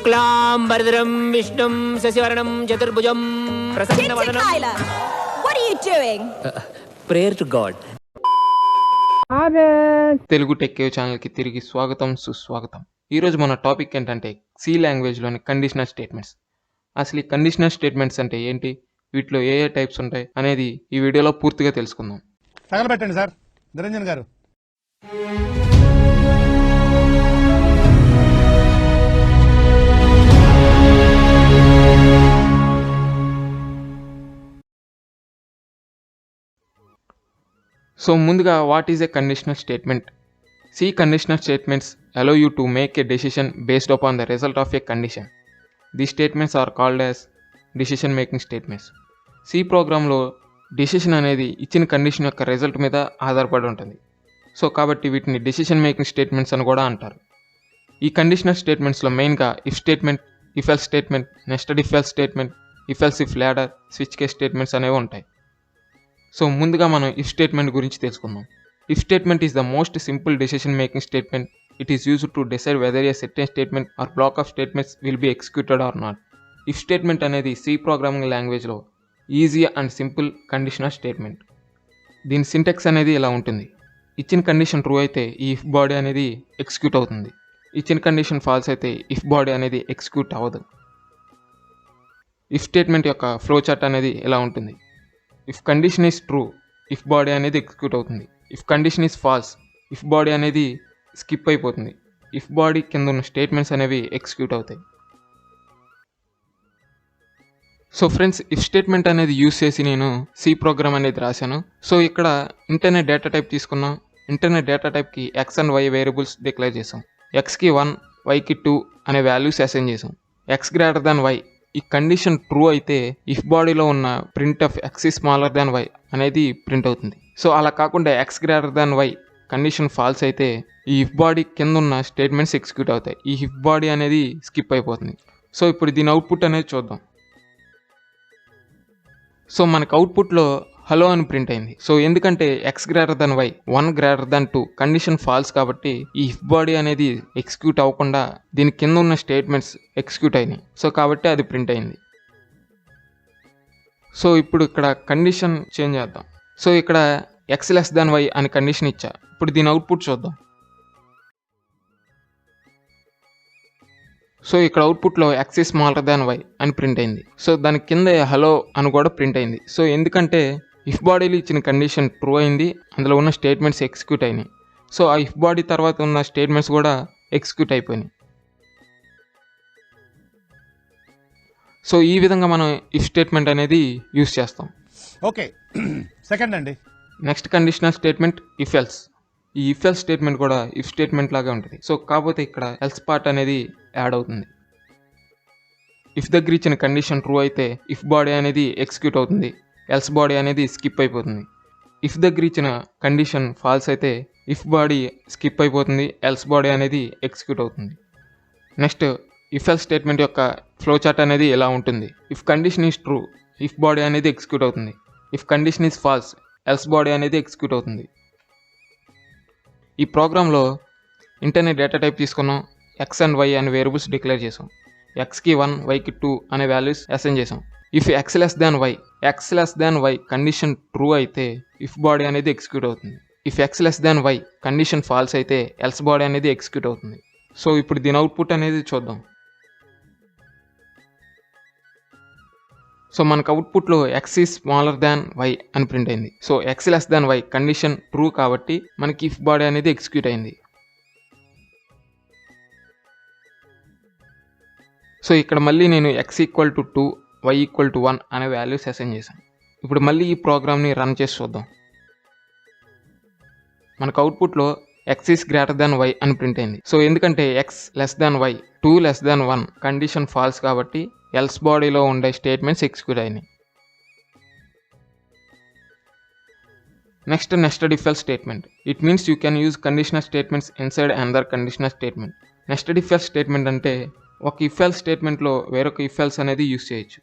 శుక్లాంబరధరం విష్ణుం శశివర్ణం చతుర్భుజం ప్రసన్నవదనం. What are you doing? Prayer to God. Telugu tech ఛానల్కి తిరిగి స్వాగతం, సుస్వాగతం. ఈరోజు మన టాపిక్ ఏంటంటే సి లాంగ్వేజ్లోని కండిషనల్ స్టేట్మెంట్స్. అసలు ఈ కండిషనల్ స్టేట్మెంట్స్ అంటే ఏంటి, వీటిలో ఏ ఏ టైప్స్ ఉంటాయి అనేది ఈ వీడియోలో పూర్తిగా తెలుసుకుందాం. తగలబెట్టండి సార్ నిరంజన్ గారు. సో ముందుగా what is a conditional statement? C conditional statements allow you to make a decision based upon the result of a condition. These statements are called as decision making statements. C ప్రోగ్రాంలో decision అనేది ఇచ్చిన condition యొక్క result మీద ఆధారపడి ఉంటుంది. So కాబట్టి వీటిని decision making statements అని కూడా అంటారు. ఈ కండిషనల్ స్టేట్మెంట్స్లో మెయిన్గా if statement, if else statement, nested if else statement, if else if ladder, switch case statements అనేవి ఉంటాయి. సో ముందుగా మనం ఇఫ్ స్టేట్మెంట్ గురించి తెలుసుకుందాం. If statement is the most simple decision making statement. It is used to decide whether a certain statement or block of statements will be executed or not. If statement అనేది C programming లాంగ్వేజ్లో easy and simple conditional statement. దీని syntax అనేది ఇలా ఉంటుంది. ఇచ్చిన condition true అయితే ఈ if body అనేది ఎగ్జిక్యూట్ అవుతుంది. ఇచ్చిన కండిషన్ ఫాల్స్ అయితే ఇఫ్ బాడీ అనేది ఎగ్జిక్యూట్ అవ్వదు. ఇఫ్ స్టేట్మెంట్ యొక్క ఫ్లో చార్ట్ అనేది ఇలా ఉంటుంది. If condition is true, if body అనేది ఎగ్జిక్యూట్ అవుతుంది. If condition is false, if body అనేది స్కిప్ అయిపోతుంది. ఇఫ్ బాడీ కింద ఉన్న స్టేట్మెంట్స్ అనేవి ఎగ్జిక్యూట్ అవుతాయి. సో ఫ్రెండ్స్, ఇఫ్ స్టేట్మెంట్ అనేది యూస్ చేసి నేను సి ప్రోగ్రామ్ అనేది రాశాను. సో ఇక్కడ ఇంటర్నెట్ డేటా టైప్ తీసుకున్నాం. ఇంటర్నెట్ డేటా టైప్కి X and why variables declare చేసాం. ఎక్స్కి 1, వైకి 2 అనే వాల్యూస్ అసైన్ చేసాం. ఎక్స్ గ్రేటర్ దాన్ వై, ఈ కండిషన్ ట్రూ అయితే ఇఫ్ బాడీలో ఉన్న printf x is smaller than y అనేది ప్రింట్ అవుతుంది. సో అలా కాకుండా x greater than y condition false అయితే ఈ ఇఫ్ బాడీ కింద ఉన్న స్టేట్మెంట్స్ ఎగ్జిక్యూట్ అవుతాయి. ఈ ఇఫ్ బాడీ అనేది స్కిప్ అయిపోతుంది. సో ఇప్పుడు దీని అవుట్పుట్ అనేది చూద్దాం. సో మనకు అవుట్పుట్లో హలో అని ప్రింట్ అయింది. సో ఎందుకంటే x greater than y, 1 greater than 2 condition false కాబట్టి ఈ ఇఫ్ బాడీ అనేది ఎగ్జిక్యూట్ అవ్వకుండా దీని కింద ఉన్న స్టేట్మెంట్స్ ఎగ్జిక్యూట్ అయినాయి. సో కాబట్టి అది ప్రింట్ అయింది. సో ఇప్పుడు ఇక్కడ కండిషన్ చేంజ్ చేద్దాం. సో ఇక్కడ ఎక్స్ లెస్ దాన్ వై అని కండిషన్ ఇచ్చా. ఇప్పుడు దీని అవుట్పుట్ చూద్దాం. సో ఇక్కడ అవుట్పుట్లో x is smaller than y అని ప్రింట్ అయింది. సో దాని కింద హలో అని కూడా ప్రింట్ అయింది. సో ఎందుకంటే ఇఫ్ బాడీలో ఇచ్చిన కండిషన్ ట్రూ అయింది, అందులో ఉన్న స్టేట్మెంట్స్ ఎగ్జిక్యూట్ అయినాయి. సో ఆ ఇఫ్ బాడీ తర్వాత ఉన్న స్టేట్మెంట్స్ కూడా ఎగ్జిక్యూట్ అయిపోయినాయి. సో ఈ విధంగా మనం ఇఫ్ స్టేట్మెంట్ అనేది యూస్ చేస్తాం. ఓకే, సెకండ్ అండి. Next conditional statement if else. ఈ ఇఫ్ ఎల్స్ స్టేట్మెంట్ కూడా ఇఫ్ స్టేట్మెంట్ లాగా ఉంటుంది. సో కాకపోతే ఇక్కడ ఎల్స్ పార్ట్ అనేది యాడ్ అవుతుంది. ఇఫ్ దగ్గర ఇచ్చిన కండిషన్ ట్రూ అయితే ఇఫ్ బాడీ అనేది ఎగ్జిక్యూట్ అవుతుంది, ఎల్స్ బాడీ అనేది స్కిప్ అయిపోతుంది. ఇఫ్ దగ్గర ఇచ్చిన కండిషన్ ఫాల్స్ అయితే ఇఫ్ బాడీ స్కిప్ అయిపోతుంది, ఎల్స్ బాడీ అనేది ఎగ్జిక్యూట్ అవుతుంది. నెక్స్ట్ ఇఫ్ ఎల్స్ స్టేట్మెంట్ యొక్క ఫ్లో చార్ట్ అనేది ఇలా ఉంటుంది. If condition is true, if body అనేది ఎగ్జిక్యూట్ అవుతుంది. If condition is false, else body అనేది ఎగ్జిక్యూట్ అవుతుంది. ఈ ప్రోగ్రాంలో ఇంటర్నెట్ డేటా టైప్ తీసుకున్నాం. ఎక్స్ అండ్ వై అనే వేరియబుల్స్ డిక్లేర్ చేసాం. ఎక్స్కి 1, వైకి 2 అనే వాల్యూస్ అసైన్ చేసాం. If x less than y, x less than y condition true అయితే ఇఫ్ బాడీ అనేది ఎగ్జిక్యూట్ అవుతుంది. If x less than y condition false అయితే ఎల్స్ బాడీ అనేది ఎగ్జిక్యూట్ అవుతుంది. సో ఇప్పుడు దీని అవుట్పుట్ అనేది చూద్దాం. సో మనకు అవుట్పుట్లో x is smaller than y అని ప్రింట్ అయింది. So x less than y condition true కాబట్టి మనకి ఇఫ్ బాడీ అనేది ఎగ్జిక్యూట్ అయింది. సో ఇక్కడ మళ్ళీ నేను x equal to 2, y equal to 1 అనే వాల్యూస్ అసైన్ చేశాను. ఇప్పుడు మళ్ళీ ఈ ప్రోగ్రామ్ని రన్ చేసి చూద్దాం. మనకు అవుట్పుట్లో x is greater than y అని ప్రింట్ అయింది. సో ఎందుకంటే x less than y, 2 less than 1 condition false కాబట్టి ఎల్స్ బాడీలో ఉండే స్టేట్మెంట్స్ ఎగ్జిక్యూట్ అయినాయి. Next nested if else statement. It means you can use conditional statements inside another conditional statement. Nested if else statement అంటే ఒక if else స్టేట్మెంట్లో వేరొక if else అనేది use చేయొచ్చు.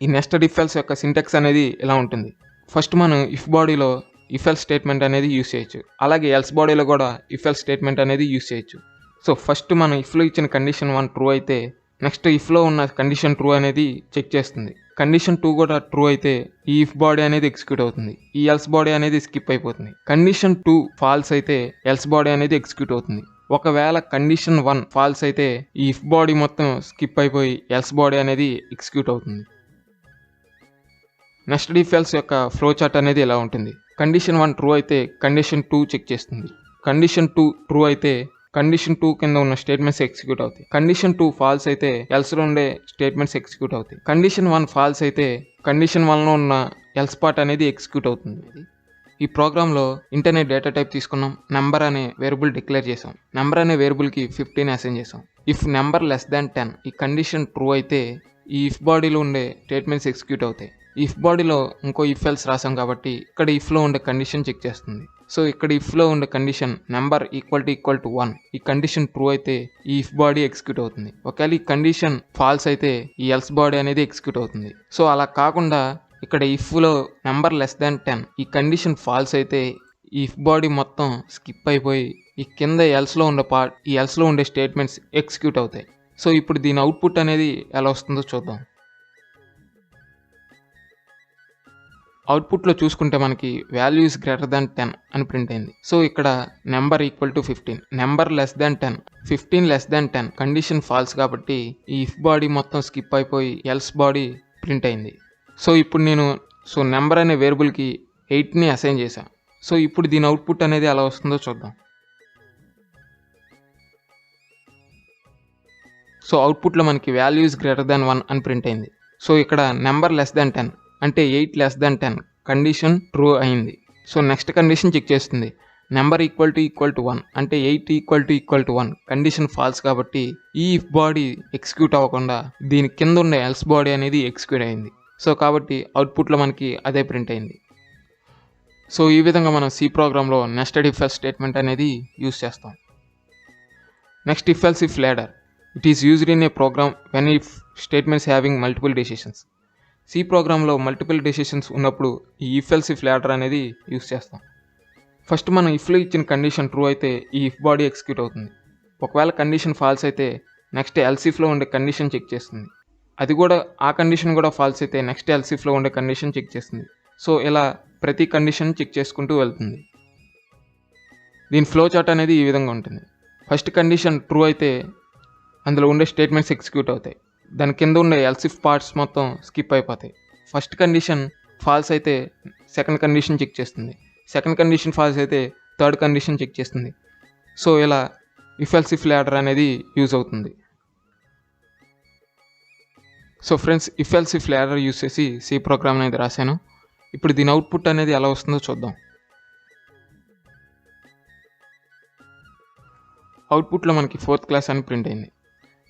ఈ నెస్టెడ్ ఇఫ్ ఎల్స్ యొక్క సింటెక్స్ అనేది ఇలా ఉంటుంది. ఫస్ట్ మనం ఇఫ్ బాడీలో ఇఫ్ ఎల్స్ స్టేట్మెంట్ అనేది యూజ్ చేయొచ్చు. అలాగే ఎల్స్ బాడీలో కూడా ఇఫ్ ఎల్స్ స్టేట్మెంట్ అనేది యూజ్ చేయొచ్చు. సో ఫస్ట్ మనం ఇఫ్లో ఇచ్చిన కండిషన్ 1 ట్రూ అయితే నెక్స్ట్ ఇఫ్లో ఉన్న కండిషన్ ట్రూ అనేది చెక్ చేస్తుంది. కండిషన్ 2 కూడా ట్రూ అయితే ఈ ఇఫ్ బాడీ అనేది ఎగ్జిక్యూట్ అవుతుంది, ఈ ఎల్స్ బాడీ అనేది స్కిప్ అయిపోతుంది. కండిషన్ 2 ఫాల్స్ అయితే ఎల్స్ బాడీ అనేది ఎగ్జిక్యూట్ అవుతుంది. ఒకవేళ కండిషన్ 1 ఫాల్స్ అయితే ఈ ఇఫ్ బాడీ మొత్తం స్కిప్ అయిపోయి ఎల్స్ బాడీ అనేది ఎగ్జిక్యూట్ అవుతుంది. నెక్స్ట్ ఇఫ్ ఎల్స్ యొక్క ఫ్లో చార్ట్ అనేది ఇలా ఉంటుంది. కండిషన్ 1 ట్రూ అయితే కండిషన్ 2 చెక్ చేస్తుంది. కండిషన్ 2 ట్రూ అయితే కండిషన్ 2 కింద ఉన్న స్టేట్మెంట్స్ ఎగ్జిక్యూట్ అవుతాయి. కండిషన్ 2 ఫాల్స్ అయితే ఎల్స్లో ఉండే స్టేట్మెంట్స్ ఎగ్జిక్యూట్ అవుతాయి. కండిషన్ 1 ఫాల్స్ అయితే కండిషన్ 1లో ఉన్న ఎల్స్ పార్ట్ అనేది ఎగ్జిక్యూట్ అవుతుంది. ఈ ప్రోగ్రాంలో ఇంటర్నెట్ డేటా టైప్ తీసుకున్నాం, నెంబర్ అనే వేరియబుల్ డిక్లేర్ చేసాం. నెంబర్ అనే వేరియబుల్కి 15 అసైన్ చేసాం. ఇఫ్ నెంబర్ లెస్ దాన్ 10 ఈ కండిషన్ ట్రూ అయితే ఈ ఇఫ్ బాడీలో ఉండే స్టేట్మెంట్స్ ఎగ్జిక్యూట్ అవుతాయి. ఇఫ్ బాడీలో ఇంకో ఇఫ్ ఎల్స్ రాసాం కాబట్టి ఇక్కడ ఇఫ్లో ఉండే కండిషన్ చెక్ చేస్తుంది. సో ఇక్కడ ఇఫ్లో ఉండే కండిషన్ నెంబర్ ఈక్వల్ టు 1 ఈ కండిషన్ ట్రూ అయితే ఈ ఇఫ్ బాడీ ఎగ్జిక్యూట్ అవుతుంది. ఒకవేళ ఈ కండిషన్ ఫాల్స్ అయితే ఈ ఎల్స్ బాడీ అనేది ఎగ్జిక్యూట్ అవుతుంది. సో అలా కాకుండా ఇక్కడ ఇఫ్లో నెంబర్ లెస్ దాన్ 10 ఈ కండిషన్ ఫాల్స్ అయితే ఈ ఇఫ్ బాడీ మొత్తం స్కిప్ అయిపోయి ఈ కింద ఎల్స్లో ఉండే పార్ట్ ఈ ఎల్స్లో ఉండే స్టేట్మెంట్స్ ఎగ్జిక్యూట్ అవుతాయి. సో ఇప్పుడు దీని అవుట్పుట్ అనేది ఎలా వస్తుందో చూద్దాం. అవుట్పుట్లో చూసుకుంటే మనకి వాల్యూ ఇస్ గ్రేటర్ దాన్ 10 అని ప్రింట్ అయింది. సో ఇక్కడ number equal to 15, number less than 10, 15 less than 10 condition false కాబట్టి ఈ ఇఫ్ బాడీ మొత్తం స్కిప్ అయిపోయి ఎల్స్ బాడీ ప్రింట్ అయింది. సో ఇప్పుడు నేను నెంబర్ అనే వేరియబుల్కి 8ని అసైన్ చేశాను. సో ఇప్పుడు దీని అవుట్పుట్ అనేది ఎలా వస్తుందో చూద్దాం. సో అవుట్పుట్లో మనకి వాల్యూ ఇస్ గ్రేటర్ దాన్ 1 అని ప్రింట్ అయింది. సో ఇక్కడ నెంబర్ లెస్ దాన్ 10 అంటే 8 లెస్ దాన్ 10 కండిషన్ ట్రూ అయింది. సో నెక్స్ట్ కండిషన్ చెక్ చేస్తుంది. నెంబర్ ఈక్వల్ టు 1 అంటే 8 ఈక్వల్ టు 1 కండిషన్ ఫాల్స్ కాబట్టి ఈ ఇఫ్ బాడీ ఎగ్జిక్యూట్ అవ్వకుండా దీని కింద ఉన్న ఎల్స్ బాడీ అనేది ఎగ్జిక్యూట్ అయింది. సో కాబట్టి అవుట్పుట్లో మనకి అదే ప్రింట్ అయింది. సో ఈ విధంగా మనం సి ప్రోగ్రాంలో నెస్టెడ్ ఇఫ్ ఎల్స్ స్టేట్మెంట్ అనేది యూజ్ చేస్తాం. Next if else if ladder it is used in a program when if statements having multiple decisions. C ప్రోగ్రాంలో మల్టిపుల్ డెసిషన్స్ ఉన్నప్పుడు ఈ ఇఫ్ ఎల్స్ ఇఫ్ లాడర్ అనేది యూజ్ చేస్తాం. First మనం ఇఫ్లో ఇచ్చిన కండిషన్ ట్రూ అయితే ఈ ఇఫ్ బాడీ ఎగ్జిక్యూట్ అవుతుంది. ఒకవేళ కండిషన్ ఫాల్స్ అయితే నెక్స్ట్ ఎల్స్ ఇఫ్లో ఉండే కండిషన్ చెక్ చేస్తుంది. అది కూడా ఆ కండిషన్ కూడా ఫాల్స్ అయితే నెక్స్ట్ ఎల్స్ ఇఫ్లో ఉండే కండిషన్ చెక్ చేస్తుంది. సో ఇలా ప్రతి కండిషన్ చెక్ చేసుకుంటూ వెళ్తుంది. దీని ఫ్లో చార్ట్ అనేది ఈ విధంగా ఉంటుంది. ఫస్ట్ కండిషన్ ట్రూ అయితే అందులో ఉండే స్టేట్మెంట్స్ ఎగ్జిక్యూట్ అవుతాయి. దాని కింద ఉండే ఎల్స్ ఇఫ్ పార్ట్స్ మొత్తం స్కిప్ అయిపోతాయి. ఫస్ట్ కండిషన్ ఫాల్స్ అయితే సెకండ్ కండిషన్ చెక్ చేస్తుంది. సెకండ్ కండిషన్ ఫాల్స్ అయితే థర్డ్ కండిషన్ చెక్ చేస్తుంది. సో ఇలా ఇఫ్ ఎల్స్ ఇఫ్ లాడర్ అనేది యూజ్ అవుతుంది. So friends, if else if ladder use చేసి సి ప్రోగ్రామ్ అనేది రాశాను. ఇప్పుడు దీని అవుట్పుట్ అనేది ఎలా వస్తుందో చూద్దాం. అవుట్పుట్లో మనకి 4th క్లాస్ అని ప్రింట్ అయింది.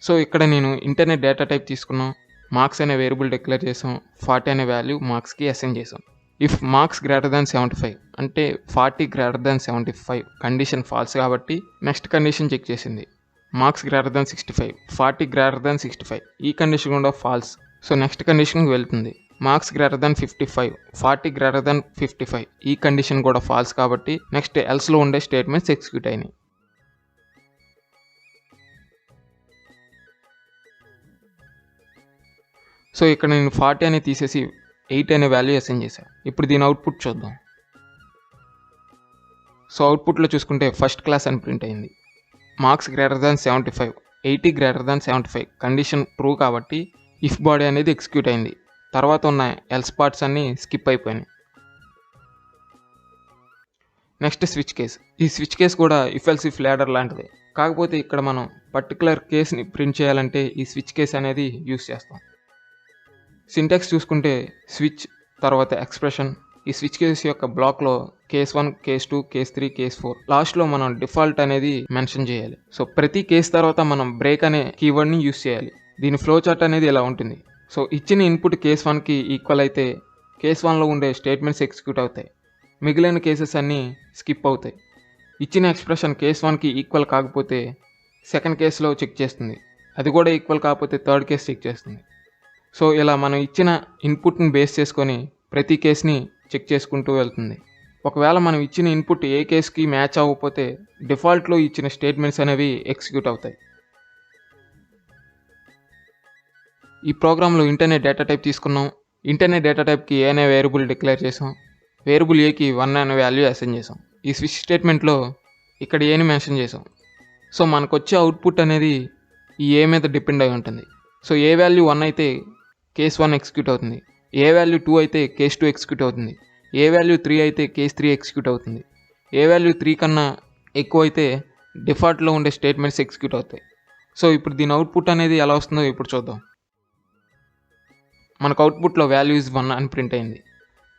సో ఇక్కడ నేను ఇంటర్నెట్ డేటా టైప్ తీసుకున్నాం, మార్క్స్ అనే వేరియబుల్ డిక్లేర్ చేసాం, 40 అనే వాల్యూ మార్క్స్కి అసైన్ చేసాం. ఇఫ్ మార్క్స్ గ్రేటర్ దాన్ 75 అంటే 40 గ్రేటర్ దాన్ 75 కండిషన్ ఫాల్స్ కాబట్టి నెక్స్ట్ కండిషన్ చెక్ చేసింది. Marks greater than 65, 40 greater than 65 ఈ కండిషన్ కూడా ఫాల్స్. సో నెక్స్ట్ కండిషన్కి వెళ్తుంది. Marks greater than 55, 40 greater than 55 ఈ కండిషన్ కూడా ఫాల్స్ కాబట్టి నెక్స్ట్ ఎల్స్లో ఉండే స్టేట్మెంట్స్ ఎగ్జిక్యూట్ అయినాయి. సో ఇక్కడ నేను 40 అని తీసేసి 8 అనే వాల్యూ అసైన్ చేశాను. ఇప్పుడు దీని అవుట్పుట్ చూద్దాం. సో అవుట్పుట్లో చూసుకుంటే ఫస్ట్ క్లాస్ అని ప్రింట్ అయింది. Marks greater than 75, 80 greater than 75 condition true కాబట్టి ఇఫ్ బాడీ అనేది ఎగ్జిక్యూట్ అయింది. తర్వాత ఉన్న ఎల్స్ పార్ట్స్ అన్నీ స్కిప్ అయిపోయినాయి. Next switch case. ఈ స్విచ్ కేస్ కూడా ఇఫ్ ఎల్స్ ఇఫ్ లాడర్ లాంటిదే. కాకపోతే ఇక్కడ మనం పర్టికులర్ కేస్ని ప్రింట్ చేయాలంటే ఈ స్విచ్ కేస్ అనేది యూస్ చేస్తాం. సింటాక్స్ చూసుకుంటే స్విచ్ తర్వాత ఎక్స్ప్రెషన్. ఈ స్విచ్ కేస్ యొక్క బ్లాక్లో కేస్ 1, కేస్ 2, కేస్ 3, కేస్ 4 లాస్ట్లో మనం డిఫాల్ట్ అనేది మెన్షన్ చేయాలి. సో ప్రతి కేస్ తర్వాత మనం బ్రేక్ అనే కీవర్డ్ని యూస్ చేయాలి. దీని ఫ్లో చార్ట్ అనేది ఇలా ఉంటుంది. సో ఇచ్చిన ఇన్పుట్ కేస్ 1కి ఈక్వల్ అయితే కేస్ 1లో ఉండే స్టేట్మెంట్స్ ఎగ్జిక్యూట్ అవుతాయి, మిగిలిన కేసెస్ అన్నీ స్కిప్ అవుతాయి. ఇచ్చిన ఎక్స్ప్రెషన్ కేస్ 1కి ఈక్వల్ కాకపోతే సెకండ్ కేసులో చెక్ చేస్తుంది, అది కూడా ఈక్వల్ కాకపోతే థర్డ్ కేసు చెక్ చేస్తుంది. సో ఇలా మనం ఇచ్చిన ఇన్పుట్ని బేస్ చేసుకొని ప్రతి కేస్ని చెక్ చేసుకుంటూ వెళ్తుంది. ఒకవేళ మనం ఇచ్చిన ఇన్పుట్ ఏ కేస్కి మ్యాచ్ అవ్వకపోతే డిఫాల్ట్లో ఇచ్చిన స్టేట్మెంట్స్ అనేవి ఎగ్జిక్యూట్ అవుతాయి. ఈ ప్రోగ్రాంలో ఇంటర్నెట్ డేటా టైప్ తీసుకున్నాం. ఇంటర్నెట్ డేటా టైప్కి ఏ అనే వేరియబుల్ డిక్లేర్ చేసాం. వేరియబుల్ ఏకి 1 అనే వాల్యూ అసైన్ చేసాం. ఈ స్విచ్ స్టేట్మెంట్లో ఇక్కడ ఏని మెన్షన్ చేసాం. సో మనకు వచ్చే అవుట్పుట్ అనేది ఈ ఏ మీద డిపెండ్ అయి ఉంటుంది. సో ఏ వాల్యూ 1 అయితే కేస్ 1 ఎగ్జిక్యూట్ అవుతుంది. ఏ వాల్యూ 2 అయితే కేస్ 2 ఎగ్జిక్యూట్ అవుతుంది. ఏ వాల్యూ 3 అయితే కేస్ 3 ఎగ్జిక్యూట్ అవుతుంది. ఏ వాల్యూ 3 కన్నా ఎక్కువ అయితే డిఫాల్ట్లో ఉండే స్టేట్మెంట్స్ ఎగ్జిక్యూట్ అవుతాయి. సో ఇప్పుడు దీని అవుట్పుట్ అనేది ఎలా వస్తుందో ఇప్పుడు చూద్దాం. మనకు అవుట్పుట్లో వాల్యూ ఇస్ 1 అని ప్రింట్ అయింది.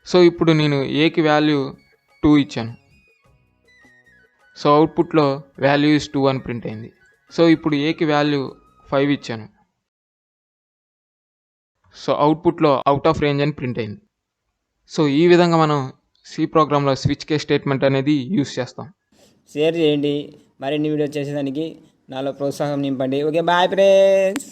సో ఇప్పుడు నేను ఏకి వాల్యూ 2 ఇచ్చాను. సో అవుట్పుట్లో వాల్యూ ఇస్ 2 అని ప్రింట్ అయింది. సో ఇప్పుడు ఏకి వాల్యూ 5 ఇచ్చాను. సో అవుట్పుట్లో అవుట్ ఆఫ్ రేంజ్ అని ప్రింట్ అయింది. సో ఈ విధంగా మనం సి ప్రోగ్రాంలో స్విచ్ కేస్ స్టేట్మెంట్ అనేది యూస్ చేస్తాం. షేర్ చేయండి. మరిన్ని వీడియో చేసేదానికి నాలో ప్రోత్సాహం నింపండి. Okay, bye friends.